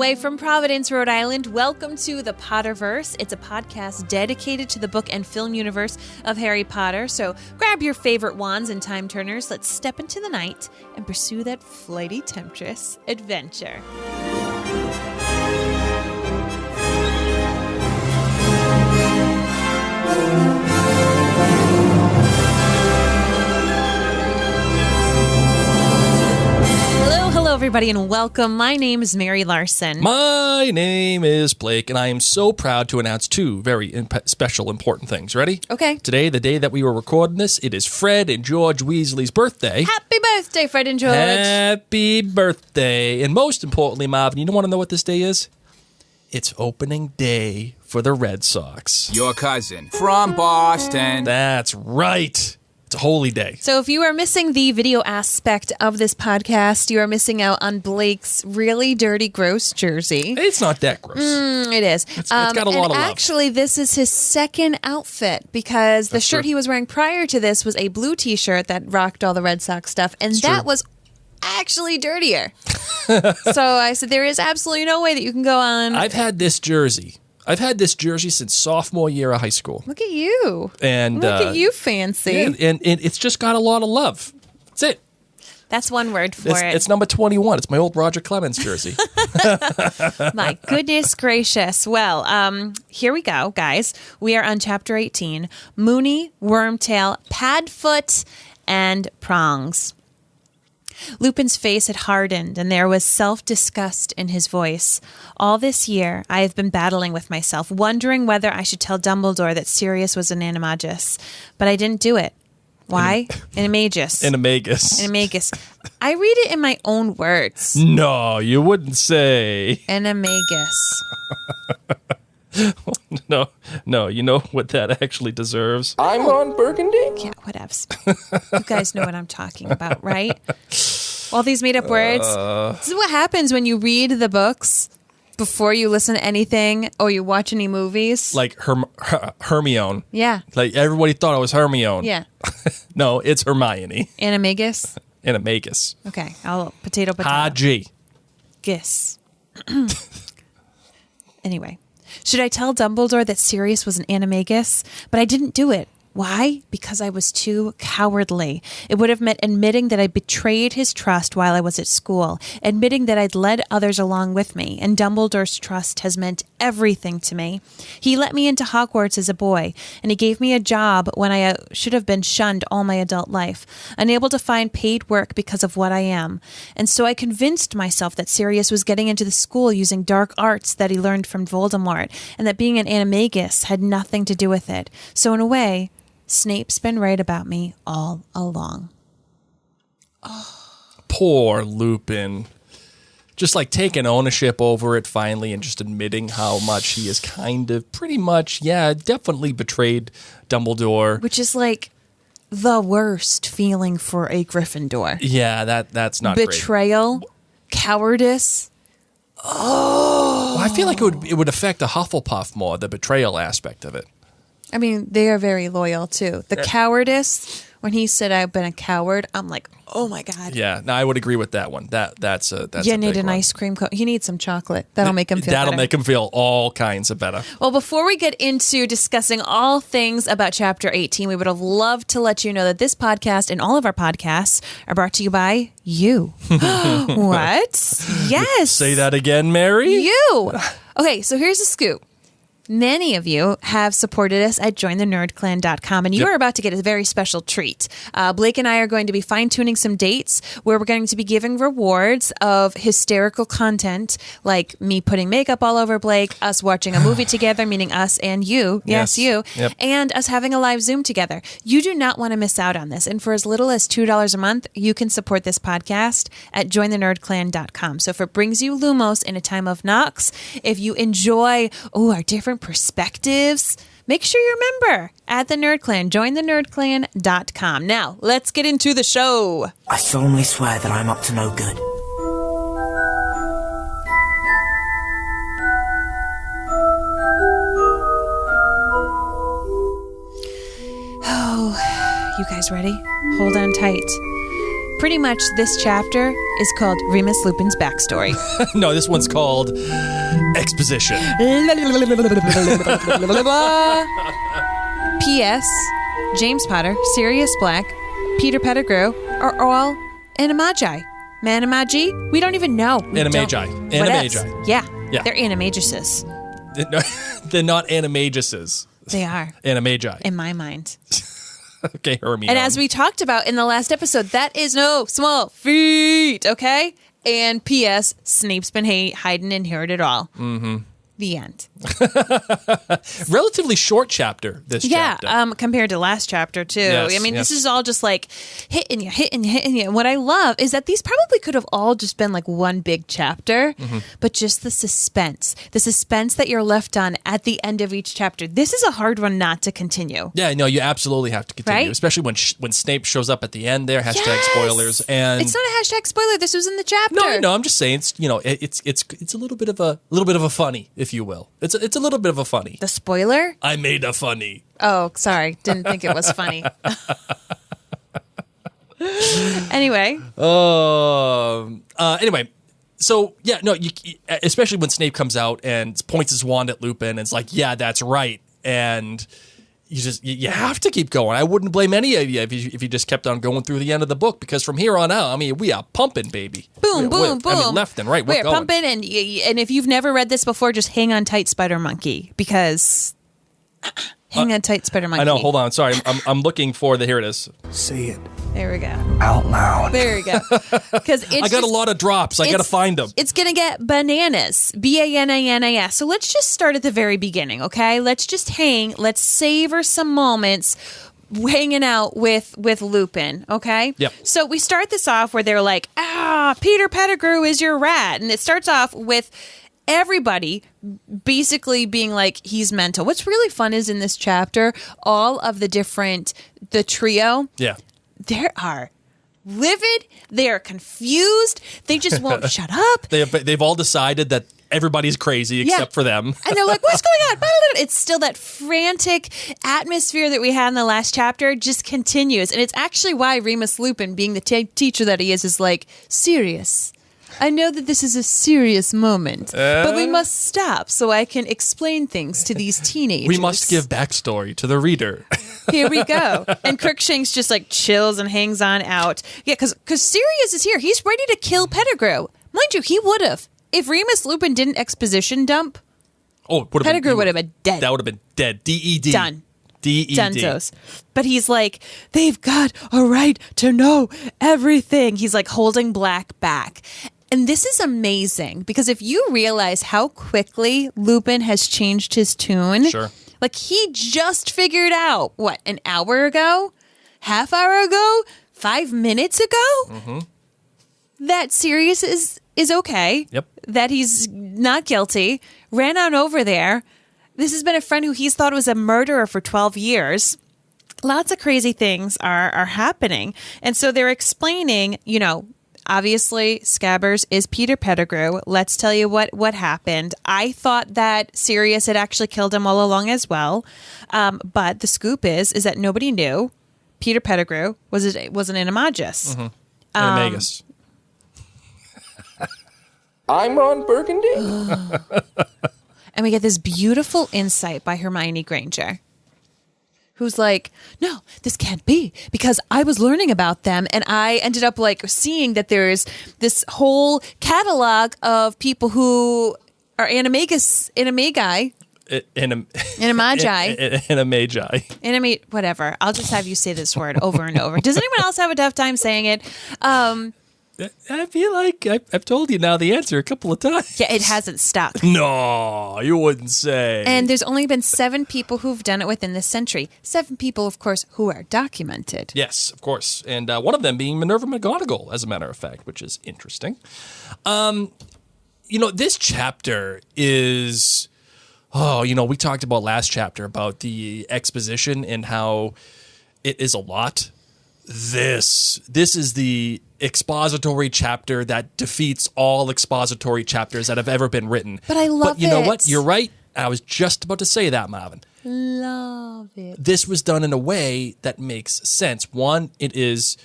way from Providence, Rhode Island. Welcome to the Potterverse. It's a podcast dedicated to the book and film universe of Harry Potter. So grab your favorite wands and time turners. Let's step into the night and pursue that flighty temptress adventure. Hello, everybody, and welcome. My name is Mary Larson. My name is Blake, and I am so proud to announce two very special, important things. Ready? Okay. Today, the day that we were recording this, it is Fred and George Weasley's birthday. Happy birthday, Fred and George. Happy birthday. And most importantly, Marvin, you don't want to know what this day is? It's opening day for the Red Sox. Your cousin from Boston. That's right. It's a holy day. So if you are missing the video aspect of this podcast, you are missing out on Blake's really dirty, gross jersey. It's not that gross. It is. It's got a lot of love. Actually, this is his second outfit because the shirt he was wearing prior to this was a blue T-shirt that rocked all the Red Sox stuff, and that was actually dirtier. So I said, there is absolutely no way that you can go on. I've had this jersey since sophomore year of high school. Look at you. And look at you, fancy. Yeah, and it's just got a lot of love. That's it. That's one word for it. It's number 21. It's my old Roger Clemens jersey. My goodness gracious. Well, here we go, guys. We are on chapter 18. Moony, Wormtail, Padfoot And Prongs. Lupin's face had hardened, and there was self-disgust in his voice. All this year, I have been battling with myself, wondering whether I should tell Dumbledore that Sirius was an animagus. But I didn't do it. Why? Animagus. Animagus. I read it in my own words. No, you wouldn't say. Animagus. No, you know what that actually deserves? I'm on Burgundy? Yeah, whatevs. You guys know what I'm talking about, right? All these made-up words. This is what happens when you read the books before you listen to anything or you watch any movies. Like Hermione. Yeah. Like everybody thought it was Hermione. Yeah. No, it's Hermione. Animagus. Animagus. Okay, I'll potato. Haji. Gis. Anyway. Should I tell Dumbledore that Sirius was an animagus? But I didn't do it. Why? Because I was too cowardly. It would have meant admitting that I betrayed his trust while I was at school, admitting that I'd led others along with me, and Dumbledore's trust has meant everything to me. He let me into Hogwarts as a boy, and he gave me a job when I should have been shunned all my adult life, unable to find paid work because of what I am. And so I convinced myself that Sirius was getting into the school using dark arts that he learned from Voldemort, and that being an animagus had nothing to do with it. So in a way, Snape's been right about me all along. Oh. Poor Lupin. Just like taking ownership over it finally and just admitting how much he is kind of pretty much, definitely betrayed Dumbledore. Which is like the worst feeling for a Gryffindor. Yeah, that's not Betrayal, cowardice. Oh. Well, I feel like it would affect a Hufflepuff more, the betrayal aspect of it. I mean, they are very loyal, too. The cowardice, when he said I've been a coward, I'm like, oh, my God. Yeah, no, I would agree with that one. That's a you need big an one. ice cream cone. You need some chocolate. That'll make him feel better. That'll make him feel all kinds of better. Well, before we get into discussing all things about Chapter 18, we would have loved to let you know that this podcast and all of our podcasts are brought to you by you. What? Yes. Say that again, Mary? You. Okay, so here's the scoop. Many of you have supported us at jointhenerdclan.com, and you are about to get a very special treat. Blake and I are going to be fine-tuning some dates where we're going to be giving rewards of hysterical content, like me putting makeup all over Blake, us watching a movie together, meaning us and you, yes you, yep. and us having a live Zoom together. You do not want to miss out on this, and for as little as $2 a month, you can support this podcast at jointhenerdclan.com. So if it brings you Lumos in a time of Nox, if you enjoy our different perspectives, make sure you remember at the Nerd Clan. Join the nerdclan.com. Now, let's get into the show. I solemnly swear that I'm up to no good. Oh, you guys ready? Hold on tight. Pretty much this chapter is called Remus Lupin's backstory. No, this one's called Exposition. P.S. James Potter, Sirius Black, Peter Pettigrew are all animagi. Manimagi? We don't even know. Animagi. What else? Animagi. Yeah. Yeah. They're animaguses. They're not animaguses. They are. Animagi. In my mind. Okay, Hermione. And as we talked about in the last episode, that is no small feat, okay? And P.S. Snape's been hiding and heard it all. Mm-hmm. The end. Relatively short chapter, this chapter. Yeah, compared to last chapter, too. Yes, I mean, yes. this is all just like hitting you. And what I love is that these probably could have all just been like one big chapter, but just the suspense that you're left on at the end of each chapter. This is a hard one not to continue. Yeah, no, you absolutely have to continue, Right? especially when Snape shows up at the end there, hashtag Yes! spoilers. And It's not a hashtag spoiler. This was in the chapter. No, I'm just saying it's a little bit of a funny, if you will. It's a little bit of a funny. The spoiler? I made a funny. Oh, sorry. Didn't think it was funny. Anyway. Anyway, so yeah, no, especially when Snape comes out and points his wand at Lupin and it's like, yeah, that's right, and you have to keep going. I wouldn't blame any of you if you just kept on going through the end of the book, because from here on out, I mean, we are pumping, baby. Boom, boom, boom. I mean, left and right, we're going. Pumping, and if you've never read this before, just hang on tight, Spider Monkey, because hang on tight, Spider Monkey. I know. Hold on. Sorry, I'm looking for the. Here it is. Say it There we go. out loud. There we go. Because I got a lot of drops. I got to find them. It's gonna get bananas. BANANAS. So let's just start at the very beginning, okay? Let's just hang. Let's savor some moments hanging out with Lupin, okay? Yep. So we start this off where they're like, Peter Pettigrew is your rat. And it starts off with everybody basically being like, he's mental. What's really fun is in this chapter, all of the trio, Yeah. they are livid. They are confused. They just won't shut up. They've all decided that everybody's crazy except for them. And they're like, what's going on? It's still that frantic atmosphere that we had in the last chapter just continues. And it's actually why Remus Lupin, being the teacher that he is like, Sirius, I know that this is a serious moment, but we must stop so I can explain things to these teenagers. We must give backstory to the reader. Here we go. And Crookshanks just like chills and hangs on out. Yeah, because Sirius is here. He's ready to kill Pettigrew. Mind you, he would have. If Remus Lupin didn't exposition dump, Pettigrew would have been dead. That would have been dead. D-E-D. Done. D-E-D. Dunzos. But he's like, they've got a right to know everything. He's like holding Black back. And this is amazing because if you realize how quickly Lupin has changed his tune, Sure. like he just figured out, what, an hour ago? Half hour ago? 5 minutes ago? That Sirius is okay. Yep. That he's not guilty. Ran on over there. This has been a friend who he's thought was a murderer for 12 years. Lots of crazy things are happening. And so they're explaining, obviously, Scabbers is Peter Pettigrew. Let's tell you what happened. I thought that Sirius had actually killed him all along as well. But the scoop is that nobody knew Peter Pettigrew was an animagus. Animagus. I'm Ron Burgundy. And we get this beautiful insight by Hermione Granger, who's like, no, this can't be, because I was learning about them and I ended up like seeing that there's this whole catalog of people who are animagi, whatever. I'll just have you say this word over and over. Does anyone else have a tough time saying it? I feel like I've told you now the answer a couple of times. Yeah, it hasn't stuck. No, you wouldn't say. And there's only been 7 people who've done it within this century. 7 people, of course, who are documented. Yes, of course. And one of them being Minerva McGonagall, as a matter of fact, which is interesting. This chapter is... we talked about last chapter about the exposition and how it is a lot. This is the expository chapter that defeats all expository chapters that have ever been written. But I love it. But you know what? You're right. I was just about to say that, Marvin. Love it. This was done in a way that makes sense. One, it is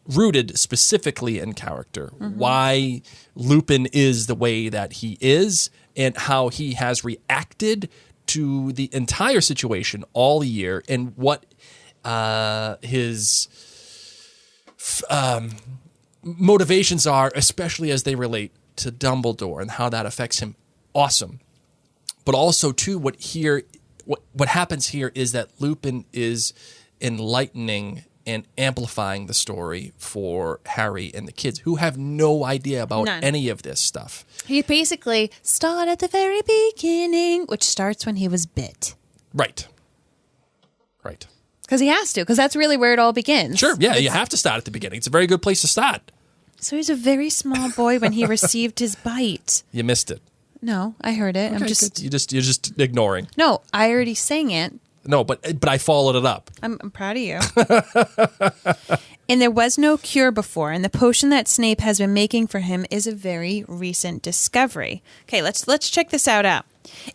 rooted specifically in character, why Lupin is the way that he is, and how he has reacted to the entire situation all year, and what his motivations are, especially as they relate to Dumbledore and how that affects him. Awesome. But also, too, what happens here is that Lupin is enlightening and amplifying the story for Harry and the kids who have no idea about any of this stuff. He basically started at the very beginning, which starts when he was bit. Right. Because he has to, because that's really where it all begins. Sure, yeah, you have to start at the beginning. It's a very good place to start. So he's a very small boy when he received his bite. You missed it. No, I heard it. Okay, you're just ignoring. No, I already sang it. No, but I followed it up. I'm proud of you. And there was no cure before, and the potion that Snape has been making for him is a very recent discovery. Okay, let's check this out.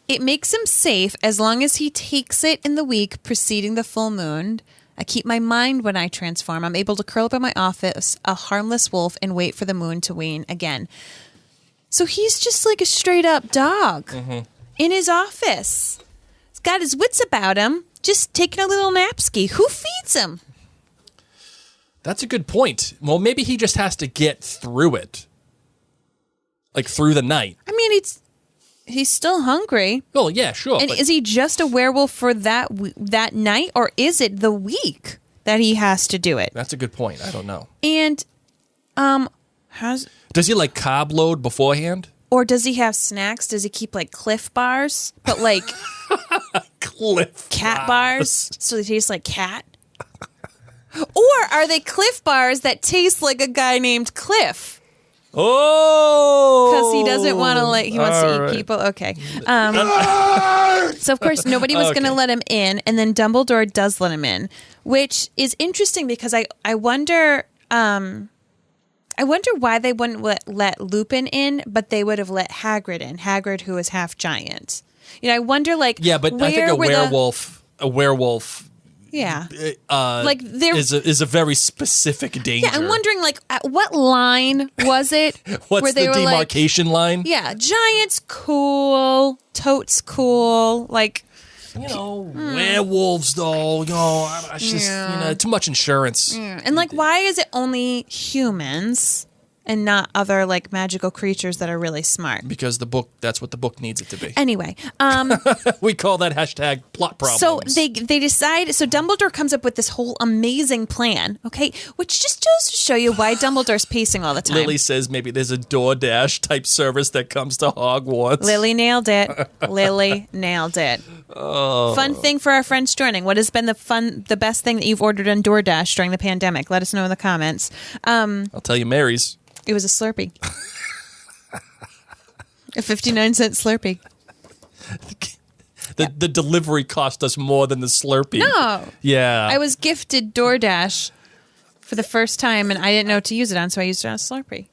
It makes him safe as long as he takes it in the week preceding the full moon. I keep my mind when I transform. I'm able to curl up in my office, a harmless wolf, and wait for the moon to wane again. So he's just like a straight up dog in his office. He's got his wits about him, just taking a little napski. Who feeds him? That's a good point. Well, maybe he just has to get through it. Like through the night. I mean, he's still hungry. Oh, yeah, sure. And is he just a werewolf for that night, or is it the week that he has to do it? That's a good point. I don't know. And does he like carb load beforehand? Or does he have snacks? Does he keep like Cliff bars, but like Cliff cat bars, so they taste like cat? Or are they Cliff bars that taste like a guy named Cliff? Oh, because he doesn't want to he wants to eat people. Okay. So of course nobody was going to let him in, and then Dumbledore does let him in, which is interesting because I wonder why they wouldn't let Lupin in, but they would have let Hagrid in. Hagrid, who is half giant. You know, I wonder but I think a werewolf. Yeah, like there is a very specific danger. Yeah, I'm wondering at what line was it? What's where they the demarcation line? Yeah, giants cool, totes cool, werewolves though. It's just too much insurance. Yeah. And why is it only humans and not other magical creatures that are really smart? Because that's what the book needs it to be. Anyway, we call that hashtag plot problems. So they decide, so Dumbledore comes up with this whole amazing plan, okay, which just goes to show you why Dumbledore's pacing all the time. Lily says maybe there's a DoorDash type service that comes to Hogwarts. Lily nailed it. Lily nailed it. Oh. Fun thing for our friends joining. What has been the best thing that you've ordered on DoorDash during the pandemic? Let us know in the comments. I'll tell you Mary's. It was a Slurpee. A 59-cent Slurpee. The delivery cost us more than the Slurpee. No. Yeah. I was gifted DoorDash for the first time, and I didn't know what to use it on, so I used it on a Slurpee.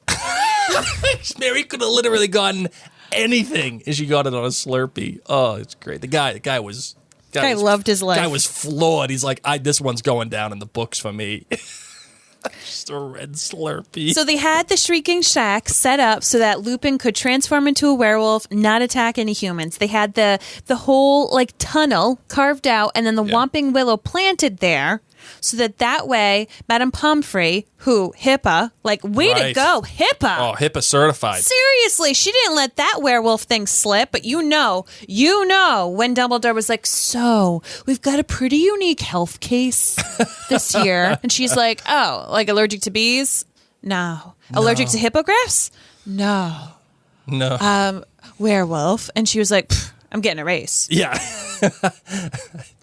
Mary could have literally gotten anything, and she got it on a Slurpee. Oh, it's great. The guy loved his life. Guy was floored. He's like, this one's going down in the books for me. Just a red Slurpee. So they had the Shrieking Shack set up so that Lupin could transform into a werewolf, not attack any humans. They had the whole tunnel carved out, and then the Whomping Willow planted there, so that way Madame Pomfrey, who HIPAA, way to go, HIPAA. Oh, HIPAA certified. Seriously, she didn't let that werewolf thing slip. But you know, when Dumbledore was so we've got a pretty unique health case this year, and she's like, oh, allergic to bees? No. Allergic to hippogriffs? No. Werewolf, and she was like, I'm getting a race. Yeah.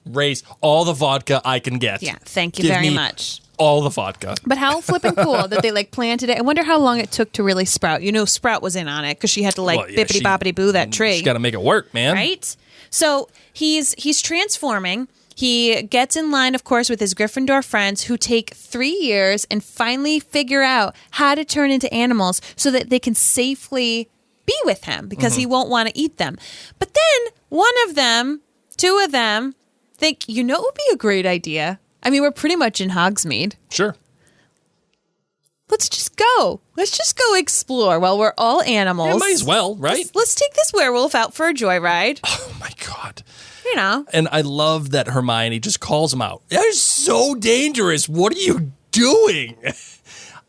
Race all the vodka I can get. Yeah, thank you very much. All the vodka. But how flippin' cool that they planted it. I wonder how long it took to really sprout. Sprout was in on it because she had to bippity boppity boo that tree. She's got to make it work, man. Right? So he's transforming. He gets in line, of course, with his Gryffindor friends who take 3 years and finally figure out how to turn into animals so that they can safely be with him because he won't want to eat them. But then two of them think, it would be a great idea. I mean, we're pretty much in Hogsmeade. Sure. let's just go. Let's just go explore while we're all animals. Yeah, might as well, right? Let's take this werewolf out for a joyride. Oh, my God. You know. And I love that Hermione just calls him out. That is so dangerous. What are you doing?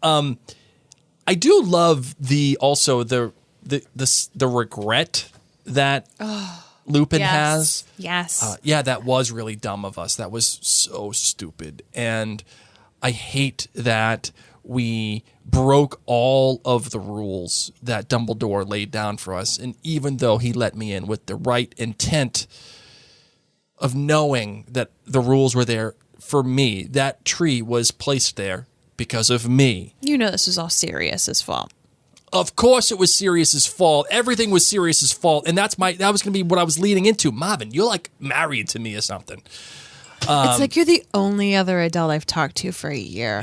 I do love the regret that Lupin has. Yes. Yeah, that was really dumb of us. That was so stupid. And I hate that we broke all of the rules that Dumbledore laid down for us. And even though he let me in with the right intent of knowing that the rules were there for me, that tree was placed there because of me. You know this was all Sirius's fault. Of course it was Sirius's fault. Everything was Sirius's fault. And that was going to be what I was leading into. Marvin, you're like married to me or something. It's like you're the only other adult I've talked to for a year.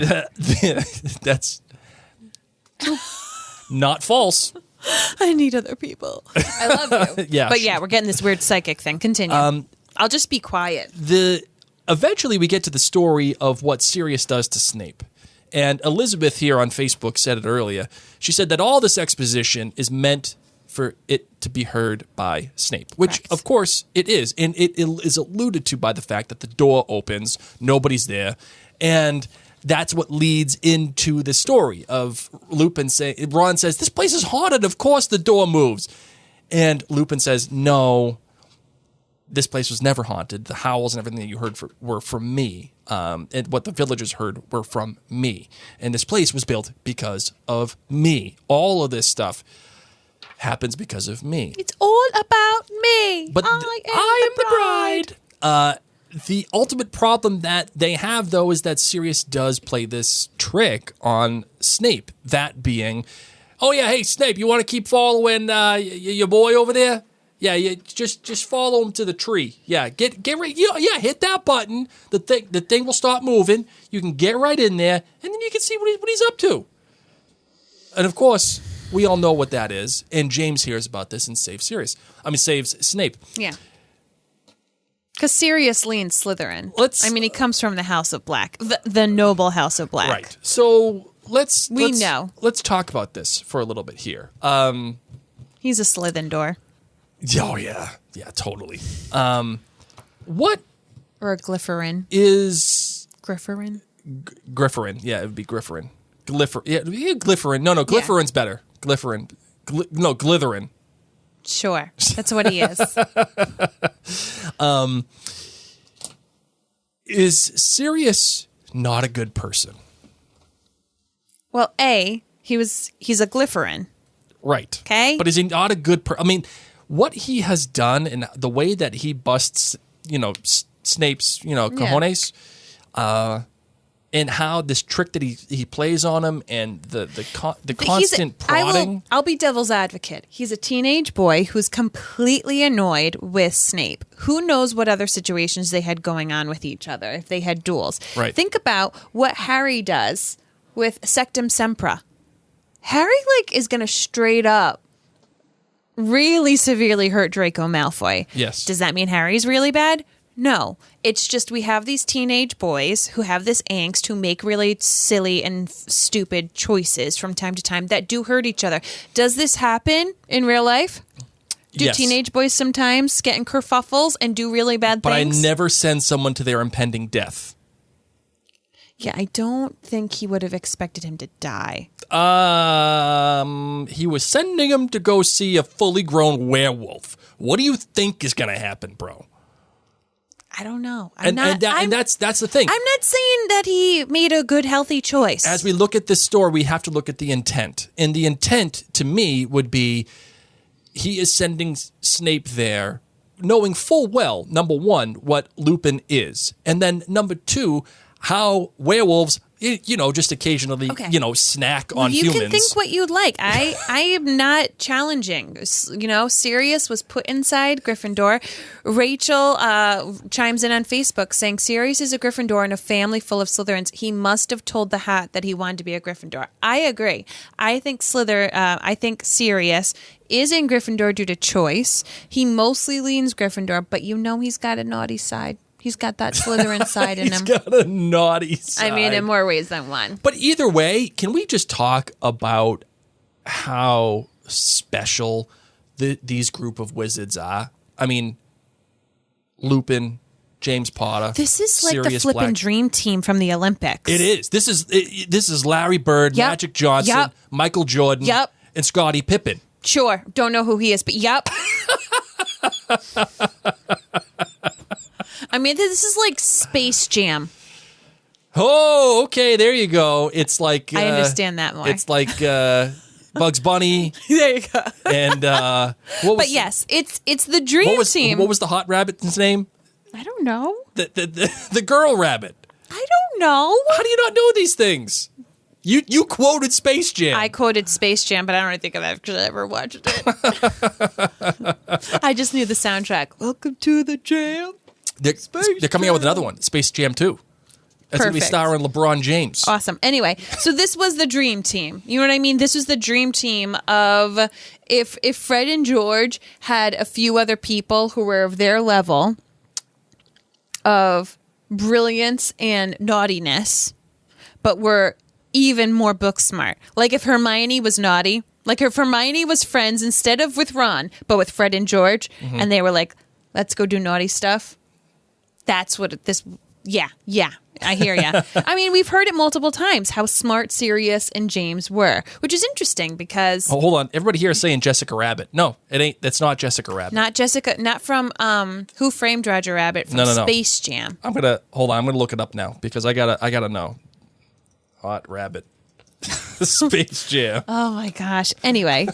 That's not false. I need other people. I love you. Yeah. But yeah, we're getting this weird psychic thing. Continue. I'll just be quiet. Eventually we get to the story of what Sirius does to Snape. And Elizabeth here on Facebook said it earlier. She said that all this exposition is meant for it to be heard by Snape, which, Correct. of course, it is. And it is alluded to by the fact that the door opens, nobody's there, and that's what leads into the story of Lupin saying, Ron says, this place is haunted, of course the door moves. And Lupin says, no, this place was never haunted. The howls and everything that you heard were from me. And what the villagers heard were from me. And this place was built because of me. All of this stuff happens because of me. It's all about me. But I am the bride. The ultimate problem that they have, though, is that Sirius does play this trick on Snape. That being, oh yeah, hey Snape, you want to keep following your boy over there? Yeah, you just follow him to the tree. Yeah, get right. Yeah, hit that button. The thing will start moving. You can get right in there, and then you can see what he's up to. And of course, we all know what that is. And James hears about this and saves Snape. Yeah. Because Sirius leans Slytherin. He comes from the House of Black, the noble House of Black. Right. So let's talk about this for a little bit here. He's a Slytherin. Oh yeah, totally. What or a Glypherin is Grypherin? Grypherin? Yeah, it would be Grypherin. Glypherin. No, Glypherin's better. Glypherin. Glytherin. Sure, that's what he is. Is Sirius not a good person? Well, he's a Glypherin. Right. Okay. But is he not a good person? I mean, what he has done and the way that he busts, Snape's, cojones, and how this trick that he plays on him and the constant prodding. I'll be devil's advocate. He's a teenage boy who's completely annoyed with Snape. Who knows what other situations they had going on with each other if they had duels. Right. Think about what Harry does with Sectum Sempra. Harry is going to straight up really severely hurt Draco Malfoy. Yes. Does that mean Harry's really bad? No. It's just we have these teenage boys who have this angst who make really silly and stupid choices from time to time that do hurt each other. Does this happen in real life? Do yes. teenage boys sometimes get in kerfuffles and do really bad but things? But I never send someone to their impending death. Yeah, I don't think he would have expected him to die. He was sending him to go see a fully grown werewolf. What do you think is going to happen, bro? I don't know. And that's the thing. I'm not saying that he made a good, healthy choice. As we look at this story, we have to look at the intent. And the intent, to me, would be he is sending Snape there knowing full well, number one, what Lupin is. And then number two, how werewolves, just occasionally, snack on humans. You can think what you'd like. I am not challenging. Sirius was put inside Gryffindor. Rachel chimes in on Facebook saying Sirius is a Gryffindor in a family full of Slytherins. He must have told the hat that he wanted to be a Gryffindor. I agree. I think Sirius is in Gryffindor due to choice. He mostly leans Gryffindor, but he's got a naughty side. He's got that Slytherin side in He's him. got a naughty side. I mean, in more ways than one. But either way, can we just talk about how special these group of wizards are? I mean, Lupin, James Potter. This is like the Sirius flippin' Black. dream team from the Olympics. It is. This is Larry Bird, Yep. Magic Johnson, Yep. Michael Jordan, Yep. and Scottie Pippen. Sure. Don't know who he is, but yep. I mean, this is like Space Jam. Oh, okay. There you go. It's like I understand that more. It's like Bugs Bunny There you go. and what was But yes, it's the dream team. what was the hot rabbit's name? I don't know. The girl rabbit. I don't know. How do you not know these things? You quoted Space Jam. I quoted Space Jam, but I don't think I've actually ever watched it. I just knew the soundtrack. Welcome to the jam. They're coming out with another one, Space Jam 2. That's going to be Perfect. starring LeBron James. Awesome. Anyway, so this was the dream team. You know what I mean? This was the dream team of if Fred and George had a few other people who were of their level of brilliance and naughtiness, but were even more book smart. Like if Hermione was naughty, like if Hermione was friends instead of with Ron, but with Fred and George, and they were like, let's go do naughty stuff. That's what this... Yeah, I hear ya. I mean, we've heard it multiple times how smart Sirius and James were, which is interesting because Oh, hold on. Everybody here is saying Jessica Rabbit. No, it ain't. That's not Jessica Rabbit. not from Who Framed Roger Rabbit, from No. Space Jam. I'm gonna look it up now because I gotta know. Hot rabbit. Space Jam. Oh my gosh. Anyway,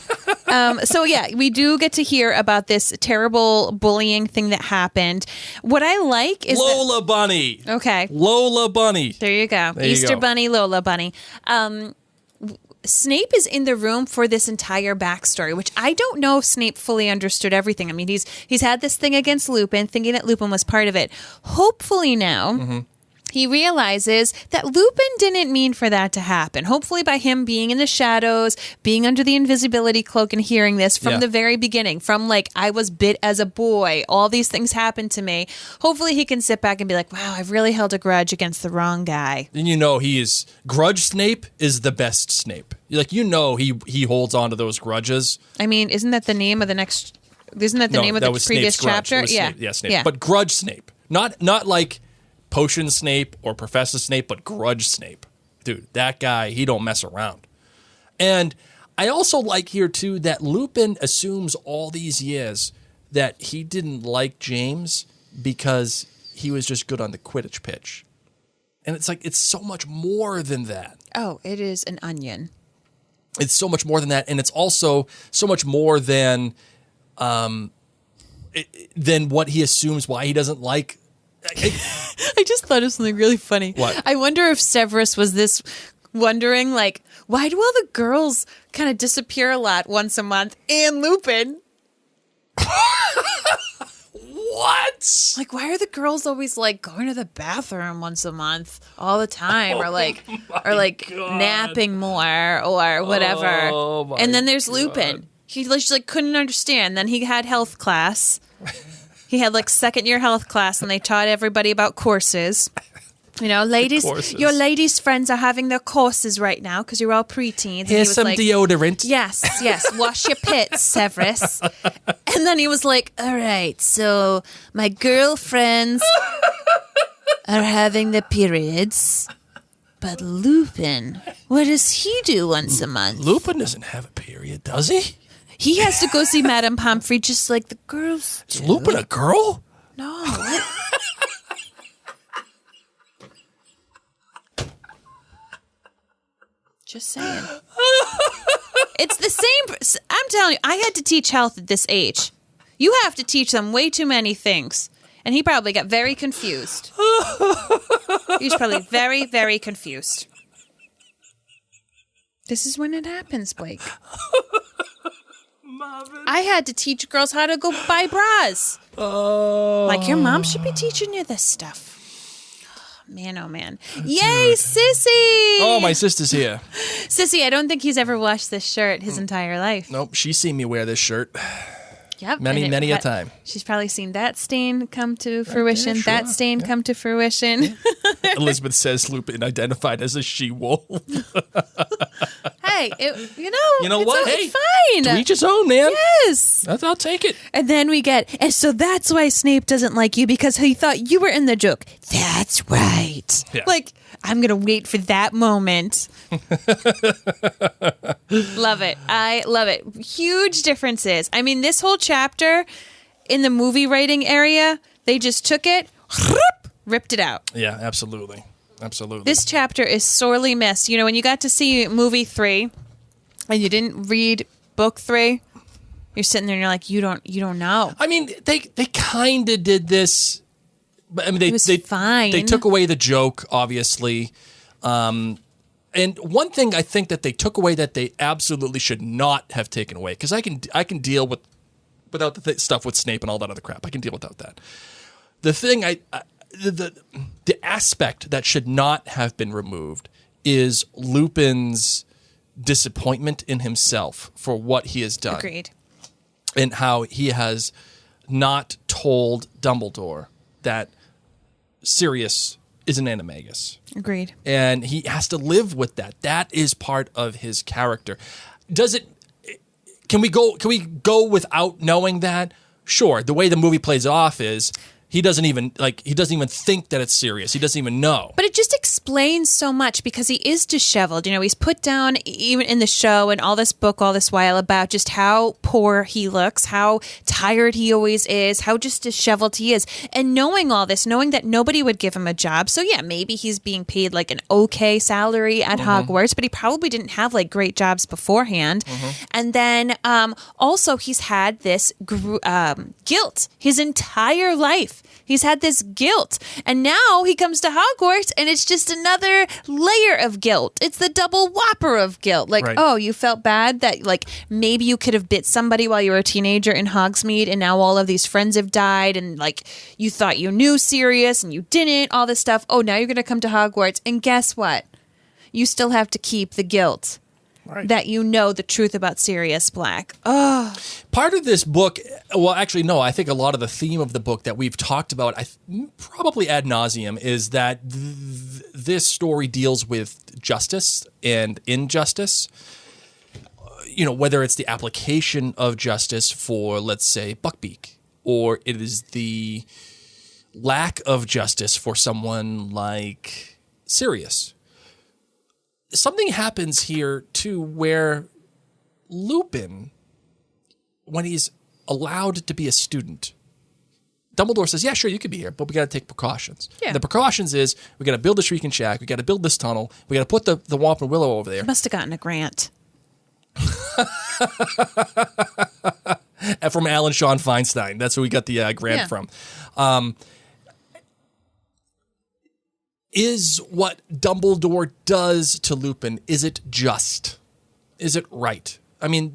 so yeah, we do get to hear about this terrible bullying thing that happened. What I like is Lola Bunny. okay. Lola Bunny. There you go. There you Easter go. Bunny, Lola Bunny. Snape is in the room for this entire backstory, which I don't know if Snape fully understood everything. I mean, he's had this thing against Lupin, thinking that Lupin was part of it. Hopefully now, he realizes that Lupin didn't mean for that to happen. Hopefully by him being in the shadows, being under the invisibility cloak and hearing this from Yeah. the very beginning, from like, I was bit as a boy, all these things happened to me. Hopefully he can sit back and be like, wow, I've really held a grudge against the wrong guy. And you know Grudge Snape is the best Snape. Like he holds on to those grudges. I mean, isn't that the name of the next? Isn't that the name of the was previous Snape's grudge. chapter? It was Yeah, Snape. Snape. But Grudge Snape, not like Potion Snape or Professor Snape, but Grudge Snape. Dude, that guy, he don't mess around. And I also like here too that Lupin assumes all these years that he didn't like James because he was just good on the Quidditch pitch. And it's like it's so much more than that. Oh, it is an onion. It's so much more than that, and it's also so much more than what he assumes why he doesn't like. I just thought of something really funny. What? I wonder if Severus was this wondering, like, why do all the girls kind of disappear a lot once a month? And Lupin, What? like, why are the girls always like going to the bathroom once a month all the time, or like napping more or whatever? Oh, my and then there's Lupin. He just like couldn't understand. Then he had health class. He had like second year health class, and they taught everybody about courses. You know, ladies, courses. your ladies' friends are having their courses right now because you're all preteens. And he Here's was some like, deodorant. Yes, wash your pits, Severus. And then he was like, all right, so my girlfriends are having the periods, but Lupin, what does he do once a month? Lupin doesn't have a period, does he? He has to go see Madame Pomfrey just like the girls do. Is Lupin a girl? No. What? Just saying. It's the same. I'm telling you, I had to teach health at this age. You have to teach them way too many things. And he probably got very confused. He was probably very, very confused. This is when it happens, Blake. Marvin. I had to teach girls how to go buy bras. Oh. Like, your mom should be teaching you this stuff. Man, oh man. Yay, Sissy! Oh, my sister's here. Sissy, I don't think he's ever washed this shirt his entire life. Nope, she's seen me wear this shirt. Yep. Many, and many a time. She's probably seen that stain come to fruition, sure. that stain come to fruition. Elizabeth says Lupin identified as a she-wolf. Hey, You know what? It's Hey, fine. to each his own, man. Yes. I'll take it. And then we get, and so that's why Snape doesn't like you, because he thought you were in the joke. That's right. Yeah. Like, I'm going to wait for that moment. Love it. I love it. Huge differences. I mean, this whole chapter in the movie writing area, they just took it, ripped it out. Yeah, absolutely. Absolutely. This chapter is sorely missed. You know, when you got to see movie 3 and you didn't read book 3, you're sitting there and you're like, you don't know. I mean, they kind of did this. But I mean, It was fine. They took away the joke, obviously. And one thing I think that they took away that they absolutely should not have taken away, because I can deal without the stuff with Snape and all that other crap. I can deal without that. The thing the aspect that should not have been removed is Lupin's disappointment in himself for what he has done. Agreed. And how he has not told Dumbledore that Sirius is an animagus. Agreed. And he has to live with that. That is part of his character. Can we go without knowing that? Sure. The way the movie plays off is he doesn't even think that it's Sirius. He doesn't even know. But it just explains so much because he is disheveled. You know, he's put down even in the show and all this book all this while about just how poor he looks, how tired he always is, how just disheveled he is. And knowing all this, knowing that nobody would give him a job. So yeah, maybe he's being paid like an okay salary at Hogwarts, but he probably didn't have like great jobs beforehand. And then also he's had this guilt his entire life. He's had this guilt. And now he comes to Hogwarts and it's just another layer of guilt. It's the double whopper of guilt. Like, right. Oh, you felt bad that like maybe you could have bit somebody while you were a teenager in Hogsmeade and now all of these friends have died and like you thought you knew Sirius and you didn't, all this stuff. Oh, now you're going to come to Hogwarts and guess what? You still have to keep the guilt. Right. That you know the truth about Sirius Black. Oh. Part of this book, well, actually, no, I think a lot of the theme of the book that we've talked about, probably ad nauseum, is that this story deals with justice and injustice. You know, whether it's the application of justice for, let's say, Buckbeak, or it is the lack of justice for someone like Sirius. Something happens here, too, where Lupin, when he's allowed to be a student, Dumbledore says, yeah, sure, you could be here, but we got to take precautions. Yeah. And the precautions is we got to build the Shrieking Shack, we got to build this tunnel, we got to put the Whomp and Willow over there. Must have gotten a grant. From Alan Sean Feinstein. That's where we got the grant from. Is what Dumbledore does to Lupin, is it just? Is it right? I mean,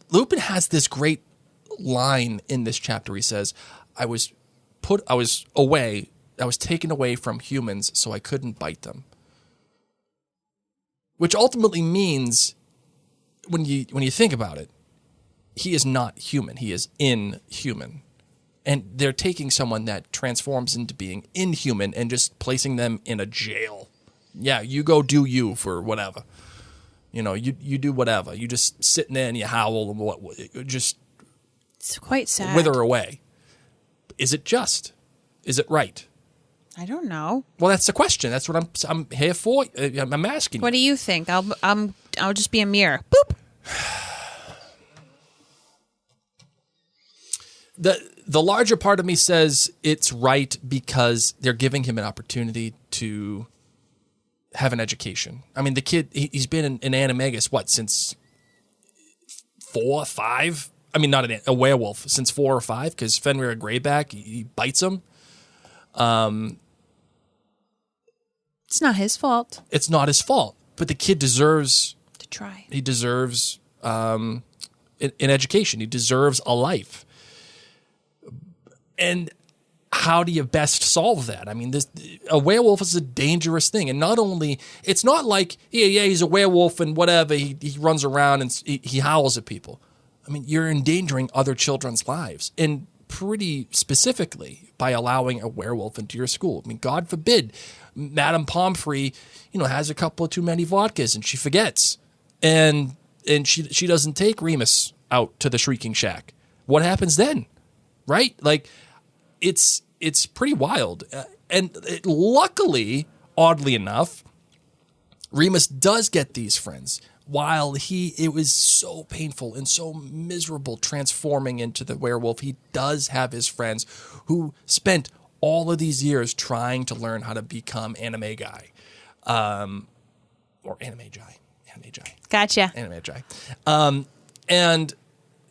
Lupin has this great line in this chapter. He says, I was taken away from humans so I couldn't bite them. Which ultimately means, when you think about it, he is not human. He is inhuman. And they're taking someone that transforms into being inhuman and just placing them in a jail. Yeah, you go do you for whatever. You know, you do whatever. You just sit in there and you howl and just it's quite sad. Wither away. Is it just? Is it right? I don't know. Well, that's the question. That's what I'm here for. I'm asking. What do you think? I'll just be a mirror. Boop. The larger part of me says it's right because they're giving him an opportunity to have an education. I mean, the kid, he's been an animagus, since 4 or 5? I mean, not a werewolf, since 4 or 5, because Fenrir Greyback, he bites him. It's not his fault. It's not his fault, but the kid deserves to try. He deserves an education. He deserves a life. And how do you best solve that? I mean, a werewolf is a dangerous thing. And not only, it's not like, yeah, he's a werewolf and whatever, he runs around and he howls at people. I mean, you're endangering other children's lives, and pretty specifically by allowing a werewolf into your school. I mean, God forbid, Madame Pomfrey, has a couple of too many vodkas and she forgets, and she doesn't take Remus out to the Shrieking Shack. What happens then? Right? Like, it's pretty wild. Luckily, oddly enough, Remus does get these friends. While it was so painful and so miserable transforming into the werewolf, he does have his friends who spent all of these years trying to learn how to become anime guy. Or anime jai. Gotcha. Anime jai. And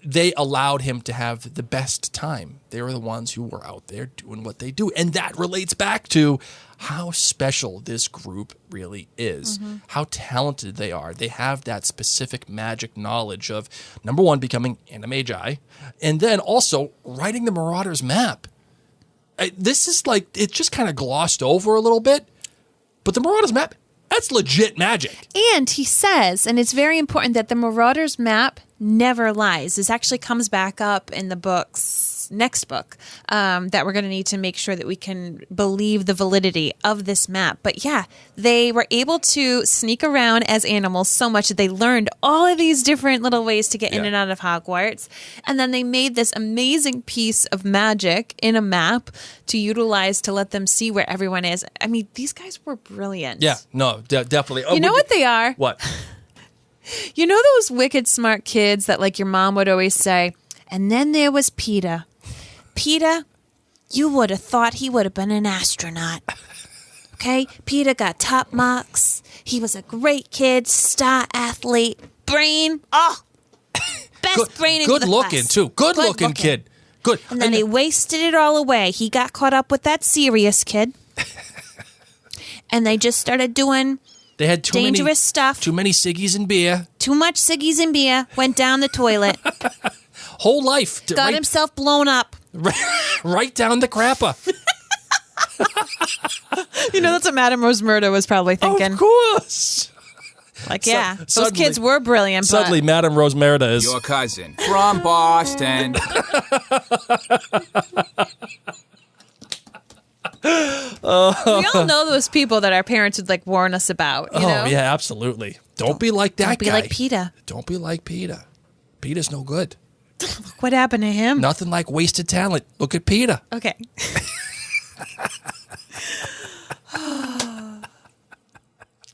they allowed him to have the best time. They were the ones who were out there doing what they do. And that relates back to how special this group really is, how talented they are. They have that specific magic knowledge of, number one, becoming anime jai, and then also writing the Marauders map. This is like, it's just kind of glossed over a little bit, but the Marauders map, that's legit magic. And he says, and it's very important, that the Marauders map never lies. This actually comes back up in the next book, that we're going to need to make sure that we can believe the validity of this map. But yeah, they were able to sneak around as animals so much that they learned all of these different little ways to get in and out of Hogwarts. And then they made this amazing piece of magic in a map to utilize to let them see where everyone is. I mean, these guys were brilliant. Yeah, no, definitely. You know what they are? What? You know those wicked smart kids that, like, your mom would always say, and then there was Peter. Peter, you would have thought he would have been an astronaut. Okay? Peter got top marks. He was a great kid, star athlete, brain. Oh, best brain in the class. Good looking, too. Good looking kid. Good. And then he wasted it all away. He got caught up with that Sirius kid. And they just started doing they had dangerous stuff. Too many ciggies and beer. Too much ciggies and beer. Went down the toilet. Whole life. Got himself blown up. Right down the crapper. That's what Madame Rosemurda was probably thinking. Of course. Like, yeah, those kids were brilliant. Suddenly, Madame Rosemurda is your cousin from Boston. We all know those people that our parents would like warn us about. You know? Yeah, absolutely. Don't be like that guy. Don't be like Peter. Don't be like Peter. Peter's no good. Look what happened to him. Nothing like wasted talent. Look at Peter. Okay.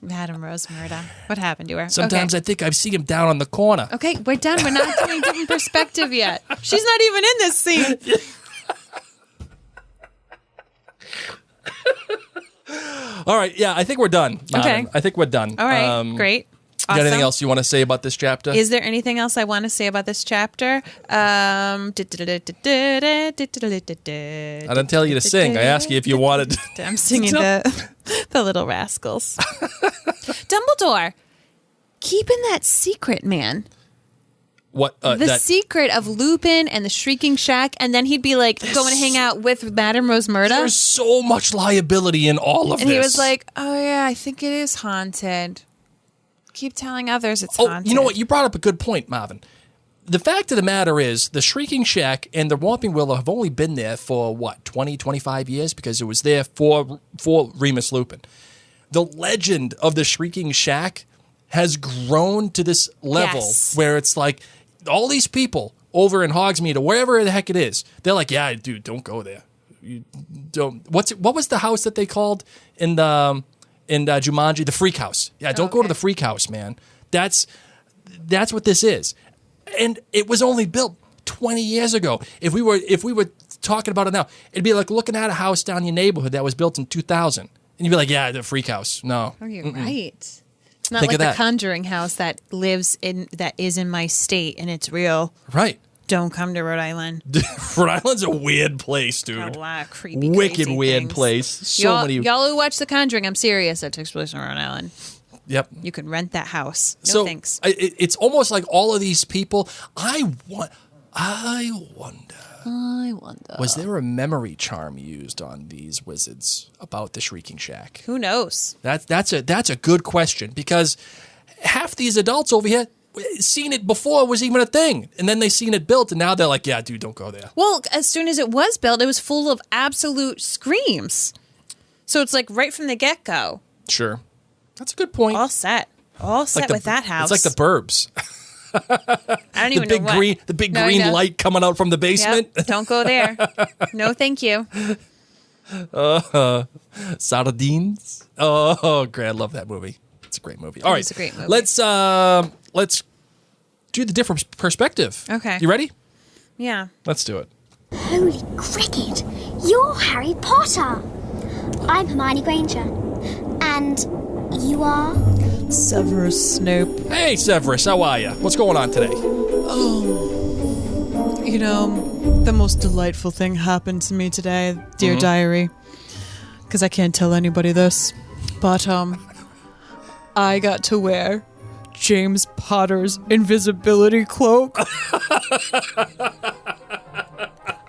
Madame Rosemurda. What happened to her? Sometimes I think I've seen him down on the corner. Okay, we're done. We're not doing different perspective yet. She's not even in this scene. All right, yeah, I think we're done. Okay. I think we're done. All right, great. Awesome. Got anything else you want to say about this chapter? Is there anything else I want to say about this chapter? I didn't tell you to sing. I asked you if you wanted to. I'm singing the Little Rascals. Dumbledore, keeping that secret, man. What? The secret of Lupin and the Shrieking Shack, and then he'd be like going to hang out with Madame Rosemurda. There's so much liability in all of this. And he was like, oh yeah, I think it is haunted. Keep telling others it's haunted. You know what? You brought up a good point, Marvin. The fact of the matter is the Shrieking Shack and the Whomping Willow have only been there for, 20, 25 years? Because it was there for Remus Lupin. The legend of the Shrieking Shack has grown to this level where it's like all these people over in Hogsmeade or wherever the heck it is, they're like, yeah, dude, don't go there. You don't. What was the house that they called in Jumanji? The Freak House. Yeah, don't go to the Freak House, man. That's what this is. And it was only built 20 years ago. If we were talking about it now, it'd be like looking at a house down your neighborhood that was built in 2000. And you'd be like, yeah, the Freak House. No. Oh, you're right. It's not like the Conjuring house that is in my state and it's real. Right. Don't come to Rhode Island. Rhode Island's a weird place, dude. A lot of creepy, wicked crazy weird things. place. Y'all who watch The Conjuring, I'm serious. That takes place in Rhode Island. Yep. You can rent that house. No thanks. It's almost like all of these people. I wonder. Was there a memory charm used on these wizards about the Shrieking Shack? Who knows? That's a good question because half these adults over here, seen it before it was even a thing. And then they seen it built, and now they're like, yeah, dude, don't go there. Well, as soon as it was built, it was full of absolute screams. So it's like right from the get-go. Sure. That's a good point. All set. All set with that house. It's like the Burbs. I don't even know what. The big green light coming out from the basement. Yep. Don't go there. No, thank you. Sardines. Oh, great. I love that movie. It's a great movie. All right. It's a great movie. Let's do the different perspective. Okay. You ready? Yeah. Let's do it. Holy cricket! You're Harry Potter! I'm Hermione Granger. And you are? Severus Snape. Hey, Severus. How are you? What's going on today? You know, the most delightful thing happened to me today, dear diary. Because I can't tell anybody this. But, I got to wear James Potter's invisibility cloak.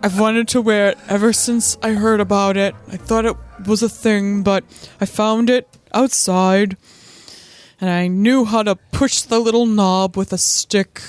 I've wanted to wear it ever since I heard about it. I thought it was a thing, but I found it outside. And I knew how to push the little knob with a stick.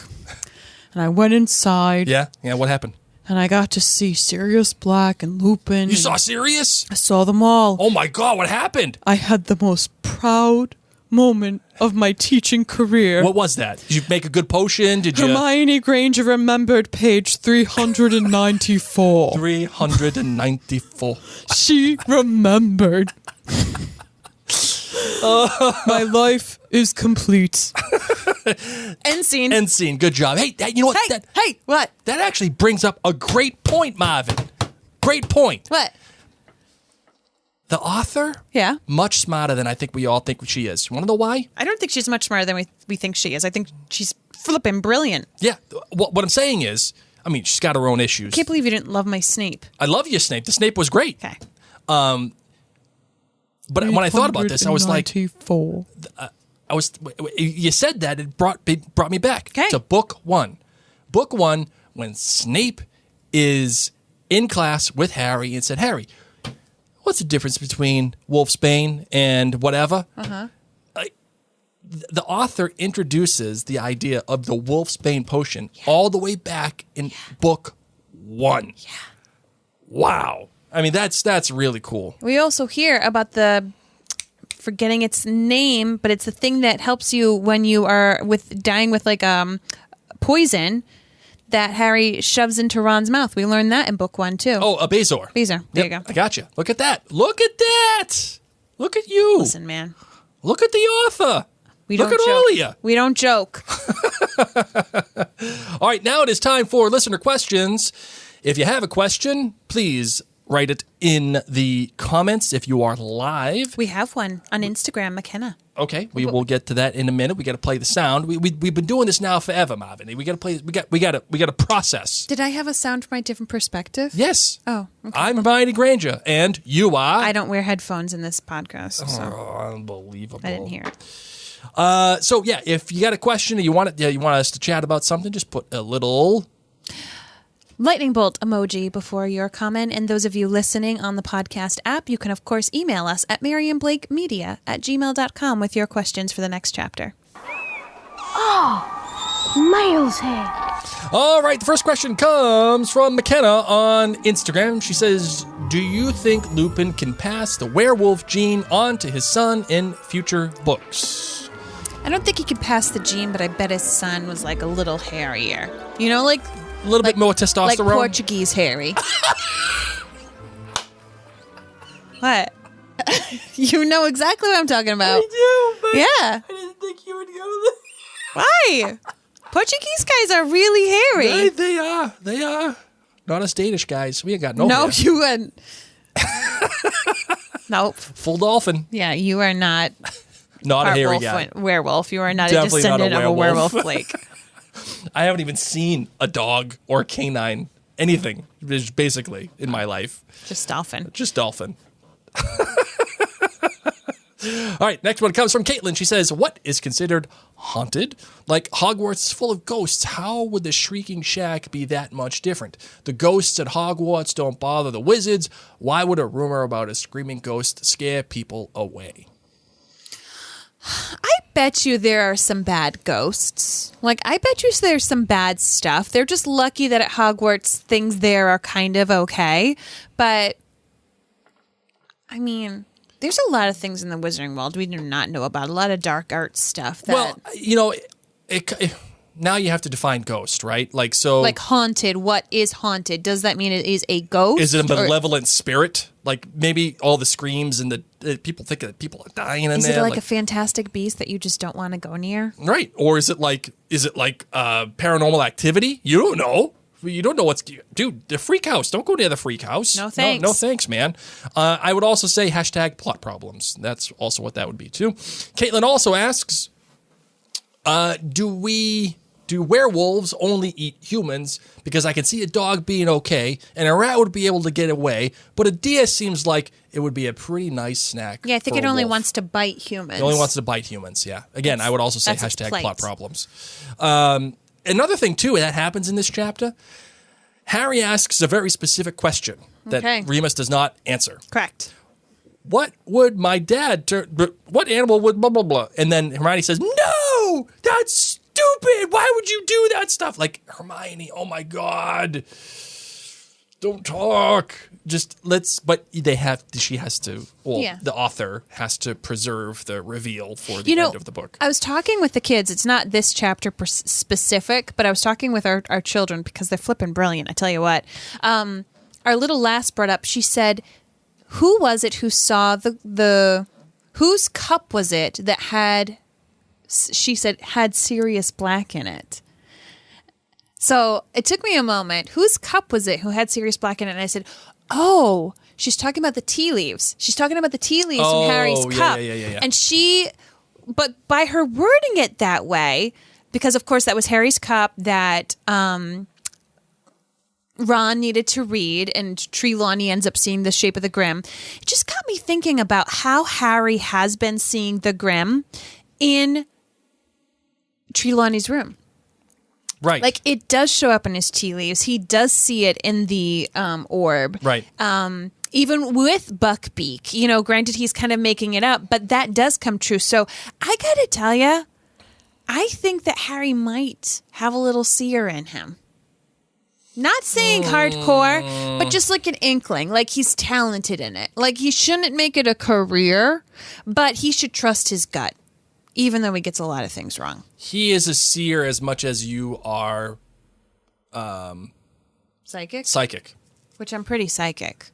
And I went inside. Yeah? Yeah, what happened? And I got to see Sirius Black and Lupin. You saw Sirius? I saw them all. Oh my God, what happened? I had the most proud moment of my teaching career. What was that? Did you make a good potion? Did you? Hermione Granger remembered page 394. 394. She remembered. My life is complete. End scene. End scene. Good job. Hey, you know what? Hey, what? That actually brings up a great point, Marvin. Great point. What? The author? Yeah. Much smarter than I think we all think she is. You want to know why? I don't think she's much smarter than we think she is. I think she's flipping brilliant. Yeah. What I'm saying is, I mean, she's got her own issues. I can't believe you didn't love my Snape. I love you, Snape. The Snape was great. Okay. But when I thought about this, I was like, 394. you said that, it brought me back to book one. Book one, when Snape is in class with Harry and said, Harry, what's the difference between Wolfsbane and whatever? The author introduces the idea of the Wolfsbane potion all the way back in book one. Yeah. Wow. I mean, that's really cool. We also hear about forgetting its name, but it's the thing that helps you when you are dying with like poison that Harry shoves into Ron's mouth. We learned that in book one too. Oh, a Bazor. Bazor. There you go. I got you. Look at that. Look at that. Look at you. Listen, man. Look at the author. We don't Look at joke. all of you. We don't joke. All right, now it is time for listener questions. If you have a question, please write it in the comments if you are live. We have one on Instagram, McKenna. Okay, we will get to that in a minute. We got to play the sound. We've been doing this now forever, Marvin. We got to play. We got to process. Did I have a sound from my different perspective? Yes. Oh, okay. I'm Hermione Granger, and you are. I don't wear headphones in this podcast, so Unbelievable. I didn't hear it. So yeah, if you got a question or you want us to chat about something, just put a little lightning bolt emoji before your comment. And those of you listening on the podcast app, you can, of course, email us at marianblakemedia@gmail.com with your questions for the next chapter. Oh, Mail's here. All right, the first question comes from McKenna on Instagram. She says, do you think Lupin can pass the werewolf gene on to his son in future books? I don't think he could pass the gene, but I bet his son was like a little hairier. You know, like a little bit more testosterone? Like Portuguese hairy. What? You know exactly what I'm talking about. I do, but yeah. I didn't think you would go there. Why? Portuguese guys are really hairy. They are. Not us Danish guys. We ain't got no No, hair. you wouldn't. Nope. Full dolphin. Yeah, you are not Not a hairy guy. Werewolf. You are not Definitely a descendant not a of a werewolf. werewolf flake. I haven't even seen a dog or a canine, anything, basically, in my life. Just dolphin. Just dolphin. All right, next one comes from Caitlin. She says, what is considered haunted? Like Hogwarts is full of ghosts. How would the Shrieking Shack be that much different? The ghosts at Hogwarts don't bother the wizards. Why would a rumor about a screaming ghost scare people away? I bet you there are some bad ghosts. Like, I bet you there's some bad stuff. They're just lucky that at Hogwarts things there are kind of okay. But, I mean, there's a lot of things in the Wizarding world we do not know about. A lot of dark art stuff. Well, now you have to define ghost, right? Like haunted. What is haunted? Does that mean it is a ghost? Is it a malevolent spirit? Like maybe all the screams and the people think that people are dying in there. Is it like a fantastic beast that you just don't want to go near? Right. Or is it like paranormal activity? You don't know. You don't know what's... Dude, the freak house. Don't go near the freak house. No thanks. No thanks, man. I would also say hashtag plot problems. That's also what that would be, too. Caitlin also asks, do werewolves only eat humans? Because I can see a dog being okay, and a rat would be able to get away, but a deer seems like it would be a pretty nice snack. Yeah, I think it only wants to bite humans. It only wants to bite humans, yeah. Again, I would also say hashtag plot problems. Another thing, too, that happens in this chapter, Harry asks a very specific question that Remus does not answer. Correct. What would my dad what animal would blah, blah, blah? And then Hermione says, no, that's stupid. Why would you do that stuff? Like, Hermione, oh my God. Don't talk. But the author has to preserve the reveal for the end of the book. I was talking with the kids. It's not this chapter specific, but I was talking with our children because they're flipping brilliant. I tell you what. Our little lass brought up, she said, who was it who saw whose cup was it that had, she said, had Sirius Black in it? So it took me a moment. Whose cup was it who had Sirius Black in it? And I said, oh, she's talking about the tea leaves. She's talking about the tea leaves from Harry's cup. Yeah. And but by her wording it that way, because of course that was Harry's cup that Ron needed to read, and Trelawney ends up seeing the shape of the Grim. It just got me thinking about how Harry has been seeing the Grim in Trelawney's room. Right. Like, it does show up in his tea leaves. He does see it in the orb. Right. Even with Buckbeak. Granted, he's kind of making it up, but that does come true. So I got to tell you, I think that Harry might have a little seer in him. Not saying hardcore, but just like an inkling. Like, he's talented in it. Like, he shouldn't make it a career, but he should trust his gut. Even though he gets a lot of things wrong. He is a seer as much as you are... Psychic? Psychic. Which I'm pretty psychic.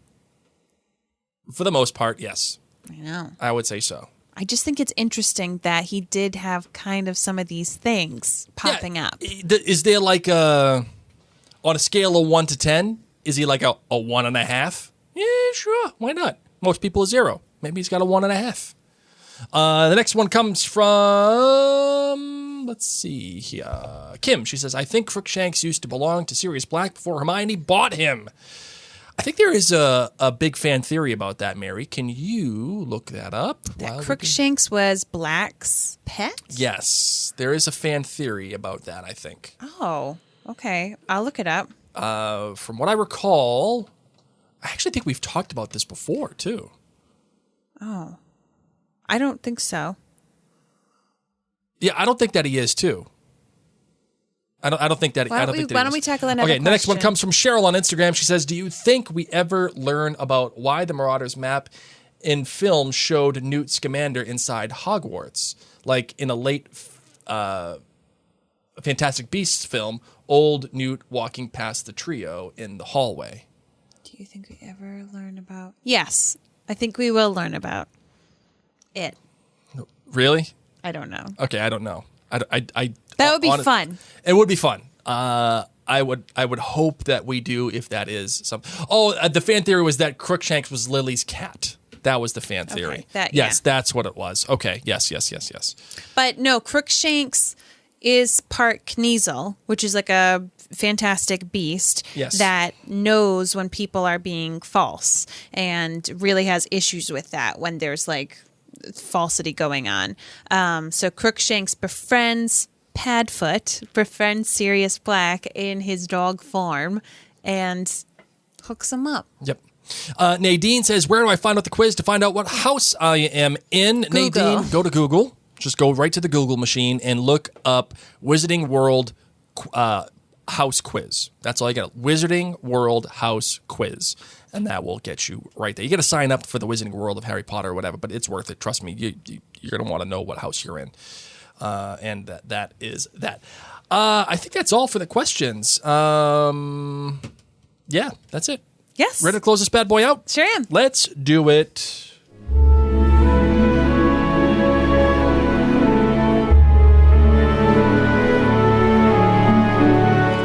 For the most part, yes. I know. I would say so. I just think it's interesting that he did have kind of some of these things popping up. Is there like on a scale of 1 to 10, is he like a 1.5? Yeah, sure. Why not? Most people are 0. Maybe he's got a 1.5. The next one comes from, let's see here, Kim. She says, I think Crookshanks used to belong to Sirius Black before Hermione bought him. I think there is a big fan theory about that, Mary. Can you look that up? That Crookshanks was Black's pet? Yes. There is a fan theory about that, I think. Oh, okay. I'll look it up. From what I recall, I actually think we've talked about this before, too. Oh. I don't think so. Yeah, I don't think that he is too. I don't think that. Why don't we tackle another? Okay, the next one comes from Cheryl on Instagram. She says, "Do you think we ever learn about why the Marauders map in film showed Newt Scamander inside Hogwarts, like in a late Fantastic Beasts film? Old Newt walking past the trio in the hallway." Do you think we ever learn about? Yes, I think we will learn about it. Really? I don't know. Okay, I don't know. I that would be fun. It would be fun. I would hope that we do, if that is some. Oh, the fan theory was that Crookshanks was Lily's cat. That was the fan theory. Okay, yes, that's what it was. Okay, yes. But no, Crookshanks is part Kneasel, which is like a fantastic beast that knows when people are being false and really has issues with that when there's like falsity going on. So Crookshanks befriends Padfoot, befriends Sirius Black in his dog form and hooks him up. Yep. Nadine says, where do I find out the quiz to find out what house I am in? Google. Nadine, go to Google. Just go right to the Google machine and look up Wizarding World House Quiz. That's all you got. Wizarding World House Quiz. And that will get you right there. You got to sign up for the Wizarding World of Harry Potter or whatever, but it's worth it. Trust me, you're going to want to know what house you're in. And that is that. I think that's all for the questions. Yeah, that's it. Yes. Ready to close this bad boy out? Sure am. Let's do it.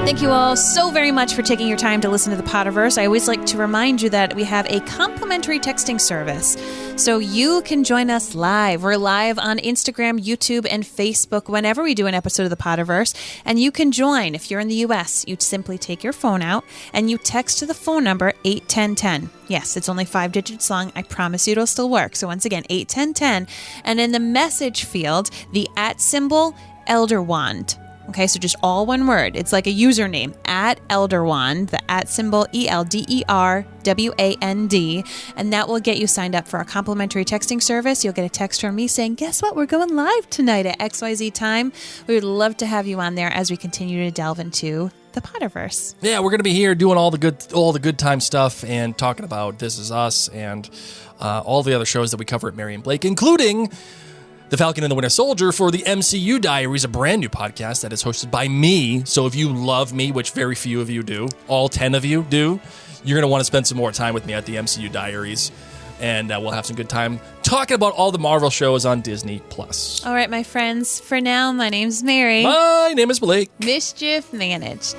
Thank you all so very much for taking your time to listen to the Potterverse. I always like to remind you that we have a complimentary texting service, so you can join us live. We're live on Instagram, YouTube, and Facebook whenever we do an episode of the Potterverse, and you can join. If you're in the U.S., you simply take your phone out and you text to the phone number 81010. Yes, it's only 5 digits long. I promise you it'll still work. So once again, 81010, and in the message field, the @ Elderwand. Okay, so just all one word. It's like a username, @Elderwand, the @ELDERWAND, and that will get you signed up for our complimentary texting service. You'll get a text from me saying, guess what? We're going live tonight at XYZ time. We would love to have you on there as we continue to delve into the Potterverse. Yeah, we're going to be here doing all the good time stuff and talking about This Is Us and all the other shows that we cover at Mary and Blake, including The Falcon and the Winter Soldier for the MCU Diaries, a brand new podcast that is hosted by me. So if you love me, which very few of you do, all 10 of you do, you're going to want to spend some more time with me at the MCU Diaries. And we'll have some good time talking about all the Marvel shows on Disney+. All right, my friends. For now, my name's Mary. My name is Blake. Mischief managed.